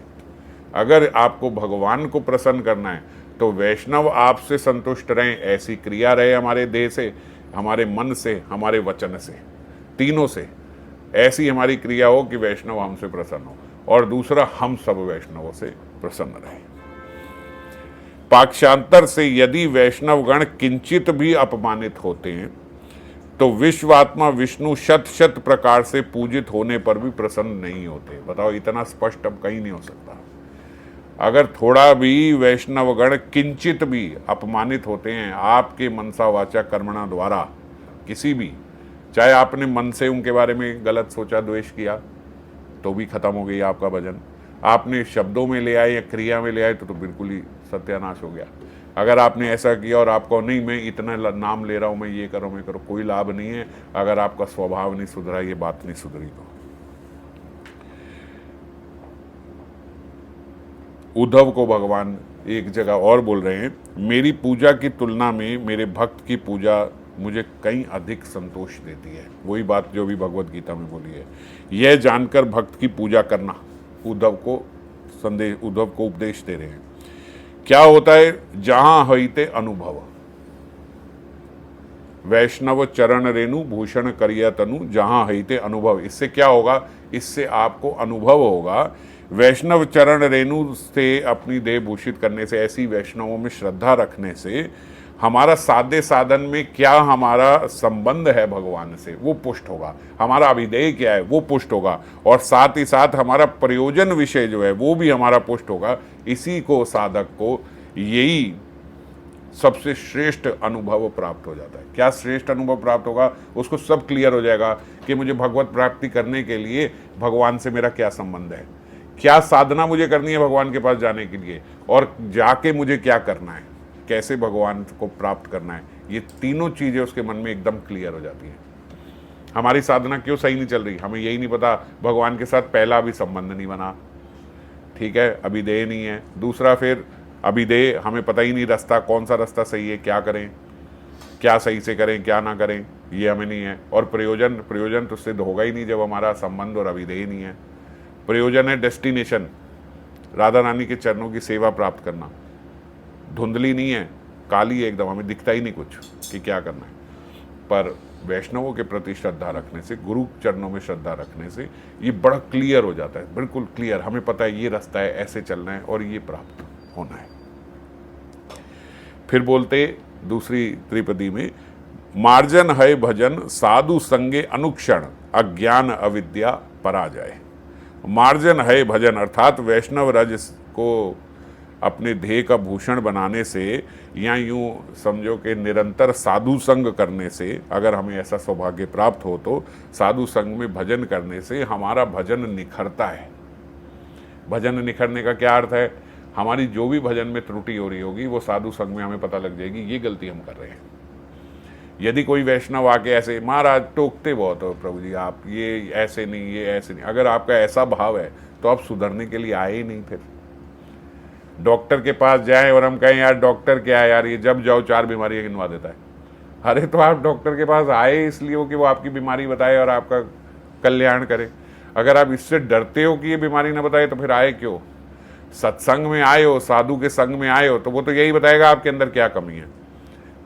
अगर आपको भगवान को प्रसन्न करना है तो वैष्णव आपसे संतुष्ट रहें, ऐसी क्रिया रहे हमारे देह से, हमारे मन से, हमारे वचन से, तीनों से ऐसी हमारी क्रिया हो कि वैष्णव हमसे प्रसन्न हो, और दूसरा हम सब वैष्णवों से प्रसन्न रहें। पाक्षांतर से यदि वैष्णवगण किंचित भी अपमानित होते हैं तो विश्वात्मा विष्णु शत शत प्रकार से पूजित होने पर भी प्रसन्न नहीं होते। बताओ, इतना स्पष्ट अब कहीं नहीं हो सकता। अगर थोड़ा भी वैष्णवगण किंचित भी अपमानित होते हैं आपके मनसा वाचा कर्मणा द्वारा, किसी भी, चाहे आपने मन से उनके बारे में गलत सोचा, द्वेष किया, तो भी खत्म हो गई आपका भजन। आपने शब्दों में ले आए या क्रिया में ले आए तो बिल्कुल ही सत्यानाश हो गया। अगर आपने ऐसा किया और आपको नहीं मैं इतना नाम ले रहा हूं, मैं ये करूं, मैं करूं, कोई लाभ नहीं है। अगर आपका स्वभाव नहीं सुधरा, ये बात नहीं सुधरी तो। उद्धव को भगवान एक जगह और बोल रहे हैं, मेरी पूजा की तुलना में मेरे भक्त की पूजा मुझे कहीं अधिक संतोष देती है। वही बात जो भी भगवत गीता में बोली है। यह जानकर भक्त की पूजा करना, उद्धव को उपदेश दे रहे हैं। क्या होता है? जहां हईते अनुभव, वैष्णव चरण रेणु भूषण करिया तनु, जहां हईते अनुभव। इससे क्या होगा? इससे आपको अनुभव होगा। वैष्णव चरण रेणु से अपनी देह भूषित करने से, ऐसी वैष्णवों में श्रद्धा रखने से हमारा साध्य साधन में क्या हमारा संबंध है भगवान से, वो पुष्ट होगा। हमारा अभिधेय क्या है, वो पुष्ट होगा। और साथ ही साथ हमारा प्रयोजन विषय जो है वो भी हमारा पुष्ट होगा। इसी को साधक को यही सबसे श्रेष्ठ अनुभव प्राप्त हो जाता है। क्या श्रेष्ठ अनुभव प्राप्त होगा? उसको सब क्लियर हो जाएगा कि मुझे भगवत प्राप्ति करने के लिए भगवान से मेरा क्या संबंध है, क्या साधना मुझे करनी है भगवान के पास जाने के लिए, और जाके मुझे क्या करना है, कैसे भगवान को प्राप्त करना है। ये तीनों चीजें उसके मन में एकदम क्लियर हो जाती हैं। हमारी साधना क्यों सही नहीं चल रही, हमें यही नहीं पता भगवान के साथ पहला भी संबंध नहीं बना, ठीक है, अभिदेय नहीं है। दूसरा फिर अभिदेय, हमें पता ही नहीं रास्ता, कौन सा रास्ता सही है, क्या करें, क्या सही से करें, क्या ना करें, ये हमें नहीं है। और प्रयोजन तो सिद्ध होगा ही नहीं जब हमारा संबंध और अभिदेय नहीं है। प्रयोजन है डेस्टिनेशन, राधा रानी के चरणों की सेवा प्राप्त करना। धुंधली नहीं है, काली है एकदम, हमें दिखता ही नहीं कुछ कि क्या करना है। पर वैष्णवों के प्रति श्रद्धा रखने से, गुरु चरणों में श्रद्धा रखने से ये बड़ा क्लियर हो जाता है, बिल्कुल क्लियर। हमें पता है ये रास्ता है, ऐसे चलना है और ये प्राप्त होना है। फिर बोलते दूसरी त्रिपदी में, मार्जन है भजन साधु संगे अनुक्षण, अज्ञान अविद्या पराजय। मार्जन है भजन अर्थात वैष्णव रज को अपने ध्येय का भूषण बनाने से, या यूं समझो कि निरंतर साधु संग करने से, अगर हमें ऐसा सौभाग्य प्राप्त हो तो साधु संग में भजन करने से हमारा भजन निखरता है। भजन निखरने का क्या अर्थ है, हमारी जो भी भजन में त्रुटि हो रही होगी वो साधु संग में हमें पता लग जाएगी, ये गलती हम कर रहे हैं। यदि कोई वैष्णव आके ऐसे, महाराज टोकते बहुत हो प्रभु जी आप, ये ऐसे नहीं, ये ऐसे नहीं, अगर आपका ऐसा भाव है तो आप सुधरने के लिए आए ही नहीं। फिर डॉक्टर के पास जाएं और हम कहें यार डॉक्टर क्या है यार, ये जब जाओ 4 बीमारियां गिनवा देता है। अरे तो आप डॉक्टर के पास आए इसलिए हो कि वो आपकी बीमारी बताए और आपका कल्याण करे। अगर आप इससे डरते हो कि ये बीमारी ना बताए तो फिर आए क्यों? सत्संग में आए हो, साधु के संग में आए हो, तो वो तो यही बताएगा आपके अंदर क्या कमी है।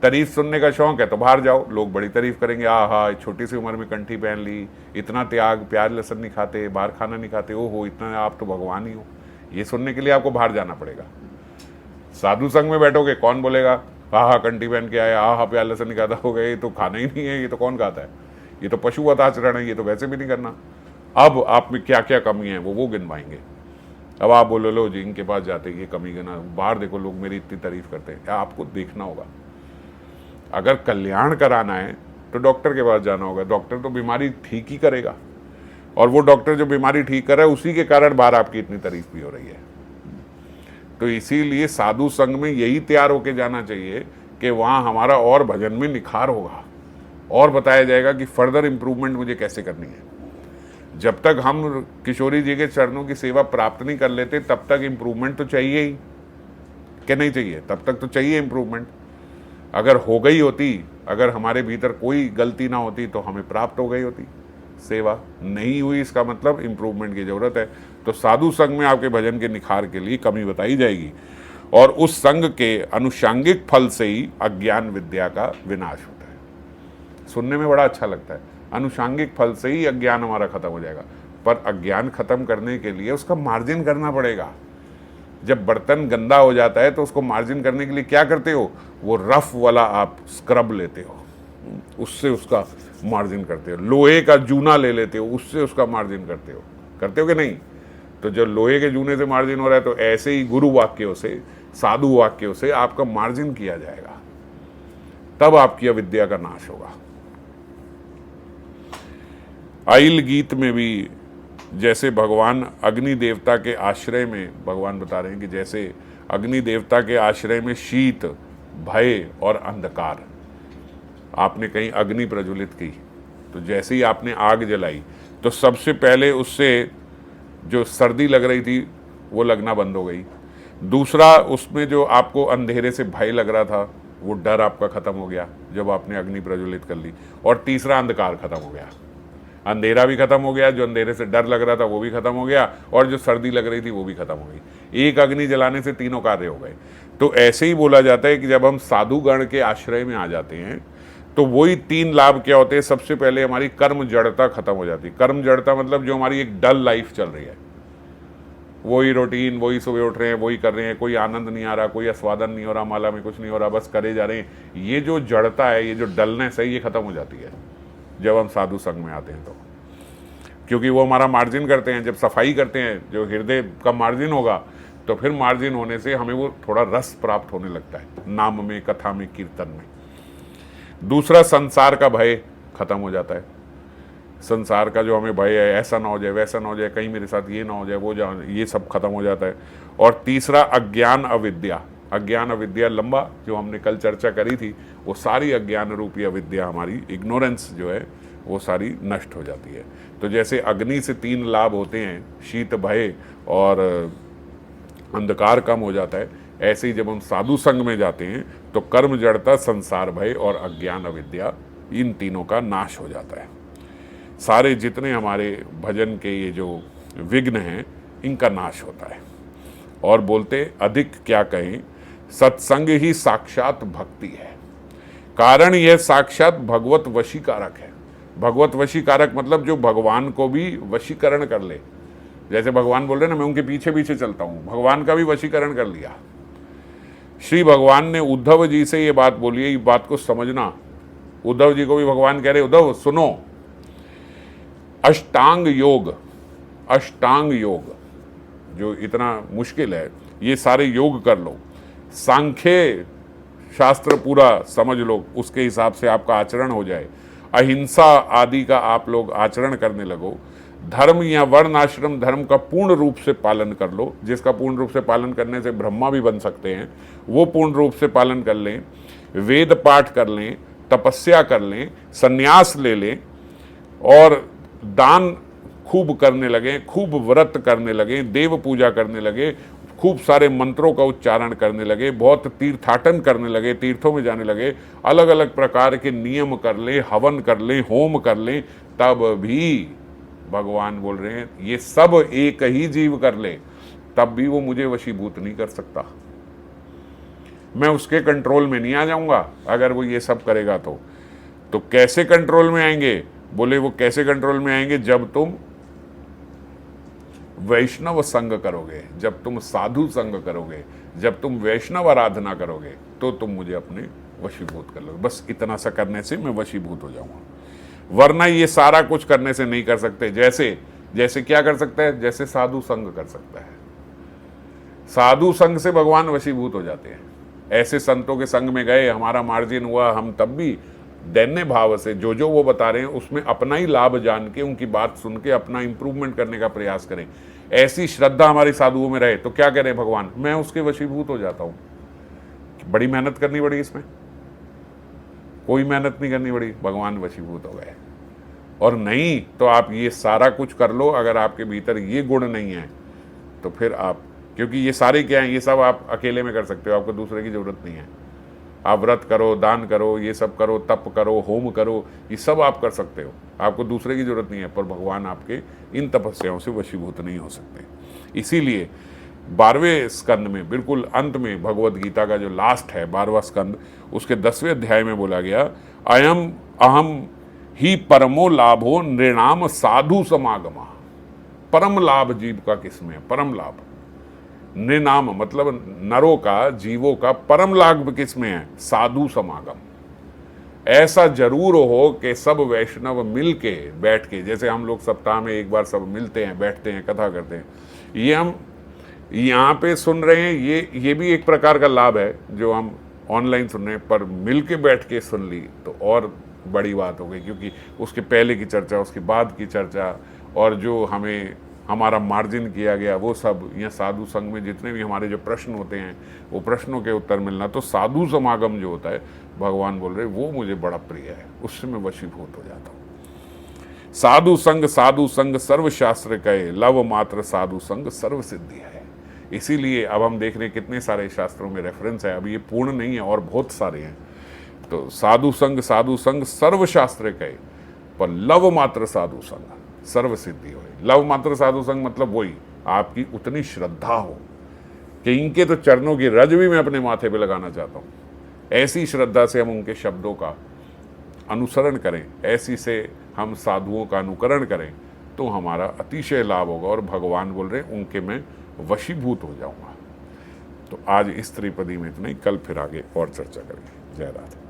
तारीफ सुनने का शौक है तो बाहर जाओ, लोग बड़ी तारीफ करेंगे, आहा छोटी सी उम्र में कंठी पहन ली, इतना त्याग, प्याज लहसुन नहीं खाते, बाहर खाना नहीं खाते, ओहो इतना आप तो भगवान ही हो। ये सुनने के लिए आपको बाहर जाना पड़ेगा। साधु संग में बैठोगे, कौन बोलेगा आहा कंठी पहन के आया, आहा प्याज लहसुन नहीं खाता, हो गए, ये तो खाना ही नहीं है, ये तो कौन खाता है, ये तो पशुवत आचरण है, ये तो वैसे भी नहीं करना। अब आप में क्या क्या कमी है वो गिनवाएंगे। अब आप बोलो लो जी इनके पास जाते ये कमी गिना, बाहर देखो लोग मेरी इतनी तारीफ करते हैं। आपको देखना होगा, अगर कल्याण कराना है तो डॉक्टर के पास जाना होगा। डॉक्टर तो बीमारी ठीक ही करेगा, और वो डॉक्टर जो बीमारी ठीक कर रहा है उसी के कारण बाहर आपकी इतनी तारीफ भी हो रही है। तो इसीलिए साधु संघ में यही तैयार होके जाना चाहिए कि वहाँ हमारा और भजन में निखार होगा और बताया जाएगा कि फर्दर इंप्रूवमेंट मुझे कैसे करनी है। जब तक हम किशोरी जी के चरणों की सेवा प्राप्त नहीं कर लेते तब तक इंप्रूवमेंट तो चाहिए ही, कि नहीं चाहिए? तब तक तो चाहिए इंप्रूवमेंट। अगर हो गई होती, अगर हमारे भीतर कोई गलती ना होती तो हमें प्राप्त हो गई होती। सेवा नहीं हुई इसका मतलब इंप्रूवमेंट की जरूरत है। तो साधु संघ में आपके भजन के निखार के लिए कमी बताई जाएगी, और उस संघ के अनुषांगिक फल से ही अज्ञान विद्या का विनाश होता है। सुनने में बड़ा अच्छा लगता है, अनुषांगिक फल से ही अज्ञान हमारा खत्म हो जाएगा, पर अज्ञान खत्म करने के लिए उसका मार्जिन करना पड़ेगा। जब बर्तन गंदा हो जाता है तो उसको मार्जिन करने के लिए क्या करते हो? वो रफ वाला आप स्क्रब लेते हो, उससे उसका मार्जिन करते हो। लोहे का जूना ले लेते हो, उससे उसका मार्जिन करते हो कि नहीं? तो जब लोहे के जूने से मार्जिन हो रहा है तो ऐसे ही गुरु वाक्यों से, साधु वाक्यों से आपका मार्जिन किया जाएगा, तब आपकी अविद्या का नाश होगा। आइल गीत में भी जैसे भगवान अग्नि देवता के आश्रय में, भगवान बता रहे हैं कि जैसे अग्नि देवता के आश्रय में शीत, भय और अंधकार, आपने कहीं अग्नि प्रज्वलित की तो जैसे ही आपने आग जलाई तो सबसे पहले उससे जो सर्दी लग रही थी वो लगना बंद हो गई। दूसरा, उसमें जो आपको अंधेरे से भय लग रहा था वो डर आपका खत्म हो गया जब आपने अग्नि प्रज्वलित कर ली। और तीसरा, अंधकार खत्म हो गया, अंधेरा भी खत्म हो गया, जो अंधेरे से डर लग रहा था वो भी खत्म हो गया, और जो सर्दी लग रही थी वो भी खत्म हो गई। एक अग्नि जलाने से तीनों कार्य हो गए। तो ऐसे ही बोला जाता है कि जब हम साधुगण के आश्रय में आ जाते हैं तो वही 3 लाभ क्या होते हैं। सबसे पहले हमारी कर्म जड़ता खत्म हो जाती है। कर्म जड़ता मतलब जो हमारी एक डल लाइफ चल रही है, वही रूटीन, वही सुबह उठ रहे हैं, वही कर रहे हैं, कोई आनंद नहीं आ रहा, कोई आस्वादन नहीं हो रहा, माला में कुछ नहीं हो रहा, बस करे जा रहे हैं। ये जो जड़ता है, ये जो डलनेस है, ये खत्म हो जाती है जब हम साधु संघ में आते हैं तो, क्योंकि वो हमारा मार्जिन करते हैं। जब सफाई करते हैं, जो हृदय का मार्जिन होगा, तो फिर मार्जिन होने से हमें वो थोड़ा रस प्राप्त होने लगता है, नाम में, कथा में, कीर्तन में। दूसरा, संसार का भय खत्म हो जाता है। संसार का जो हमें भय है, ऐसा ना हो जाए, वैसा ना हो जाए, कहीं मेरे साथ ये ना हो जाए, वो ये सब खत्म हो जाता है। और तीसरा, अज्ञान अविद्या। अज्ञान अविद्या लंबा जो हमने कल चर्चा करी थी, वो सारी अज्ञान रूपी अविद्या, हमारी इग्नोरेंस जो है, वो सारी नष्ट हो जाती है। तो जैसे अग्नि से 3 लाभ होते हैं, शीत, भय और अंधकार कम हो जाता है, ऐसे ही जब हम साधु संग में जाते हैं तो कर्म, जड़ता, संसार भय और अज्ञान अविद्या, इन तीनों का नाश हो जाता है। सारे जितने हमारे भजन के ये जो विघ्न हैं, इनका नाश होता है। और बोलते अधिक क्या कहें, सत्संग ही साक्षात भक्ति है। कारण यह साक्षात भगवत वशीकारक है। भगवत वशीकारक मतलब जो भगवान को भी वशीकरण कर ले। जैसे भगवान बोल रहे ना, मैं उनके पीछे पीछे चलता हूं, भगवान का भी वशीकरण कर लिया। श्री भगवान ने उद्धव जी से ये बात बोली है, ये बात को समझना। उद्धव जी को भी भगवान कह रहे, उद्धव सुनो, अष्टांग योग, अष्टांग योग जो इतना मुश्किल है, ये सारे योग कर लो। सांख्य शास्त्र पूरा समझ लो, उसके हिसाब से आपका आचरण हो जाए। अहिंसा आदि का आप लोग आचरण करने लगो। धर्म या वर्ण आश्रम धर्म का पूर्ण रूप से पालन कर लो, जिसका पूर्ण रूप से पालन करने से ब्रह्मा भी बन सकते हैं, वो पूर्ण रूप से पालन कर लें। वेद पाठ कर लें, तपस्या कर लें, संन्यास ले लें और दान खूब करने लगे, खूब व्रत करने लगे, देव पूजा करने लगे, खूब सारे मंत्रों का उच्चारण करने लगे, बहुत तीर्थाटन करने लगे, तीर्थों में जाने लगे, अलग अलग प्रकार के नियम कर ले, हवन कर ले, होम कर ले, तब भी भगवान बोल रहे हैं ये सब एक ही जीव कर ले, तब भी वो मुझे वशीभूत नहीं कर सकता। मैं उसके कंट्रोल में नहीं आ जाऊंगा अगर वो ये सब करेगा तो कैसे कंट्रोल में आएंगे? बोले वो कैसे कंट्रोल में आएंगे? जब तुम वैष्णव संग करोगे, जब तुम साधु संग करोगे, जब तुम वैष्णव आराधना करोगे, तो तुम मुझे अपने वशीभूत कर लोगे। बस इतना सा करने से मैं वशीभूत हो जाऊंगा, वरना ये सारा कुछ करने से नहीं कर सकते। जैसे क्या कर सकता है? जैसे साधु संग कर सकता है। साधु संग से भगवान वशीभूत हो जाते हैं। ऐसे संतों के संग में गए, हमारा मार्जिन हुआ, हम तब भी दैन्य भाव से जो वो बता रहे हैं उसमें अपना ही लाभ जान के, उनकी बात सुन के अपना इंप्रूवमेंट करने का प्रयास करें। ऐसी श्रद्धा हमारी साधुओं में रहे तो क्या करें भगवान? मैं उसके वशीभूत हो जाता हूं। बड़ी मेहनत करनी पड़ी, इसमें कोई मेहनत नहीं करनी पड़ी, भगवान वशीभूत हो गए। और नहीं तो आप ये सारा कुछ कर लो, अगर आपके भीतर ये गुण नहीं है तो फिर आप, क्योंकि ये सारे क्या हैं, ये सब आप अकेले में कर सकते हो, आपको दूसरे की जरूरत नहीं है। आप व्रत करो, दान करो, ये सब करो, तप करो, होम करो, ये सब आप कर सकते हो, आपको दूसरे की जरूरत नहीं है। पर भगवान आपके इन तपस्याओं से वशीभूत नहीं हो सकते। इसीलिए 12वें स्कंद में, बिल्कुल अंत में, भगवद गीता का जो लास्ट है 12वां स्कंद, उसके 10वें अध्याय में बोला गया, अयम अहम ही परमो लाभो नृणाम साधु समागमा। परम लाभ जीव का किसमें? परम लाभ नृणाम मतलब नरों का, जीवों का परम लाभ किसमें है? साधु समागम। ऐसा जरूर हो कि सब वैष्णव मिल के बैठ के, जैसे हम लोग सप्ताह में एक बार सब मिलते हैं, बैठते हैं, कथा करते हैं, ये हम यहाँ पे सुन रहे हैं, ये भी एक प्रकार का लाभ है जो हम ऑनलाइन सुन रहे हैं। पर मिल के बैठ के सुन ली तो और बड़ी बात हो गई, क्योंकि उसके पहले की चर्चा, उसके बाद की चर्चा, और जो हमें हमारा मार्जिन किया गया वो सब, या साधु संघ में जितने भी हमारे जो प्रश्न होते हैं वो प्रश्नों के उत्तर मिलना, तो साधु समागम जो होता है, भगवान बोल रहे वो मुझे बड़ा प्रिय है, उससे मैं वशीभूत हो जाता हूँ। साधु संग सर्व शास्त्र कहे, लव मात्र साधु संग सर्व सिद्धि है। इसीलिए अब हम देख रहे हैं कितने सारे शास्त्रों में रेफरेंस है, अब ये पूर्ण नहीं है और बहुत सारे हैं। तो साधु संग सर्व शास्त्र कहे, पर लव मात्र साधु संग सर्व सिद्धि हो। लव मात्र साधु संग मतलब वही, आपकी उतनी श्रद्धा हो कि इनके तो चरणों की रज भी मैं अपने माथे पे लगाना चाहता हूँ। ऐसी श्रद्धा से हम उनके शब्दों का अनुसरण करें, ऐसी से हम साधुओं का अनुकरण करें, तो हमारा अतिशय लाभ होगा। और भगवान बोल रहे हैं उनके मैं वशीभूत हो जाऊंगा। तो आज इस त्रिपदी में इतना ही, कल फिर आगे और चर्चा करेंगे। जय राधे।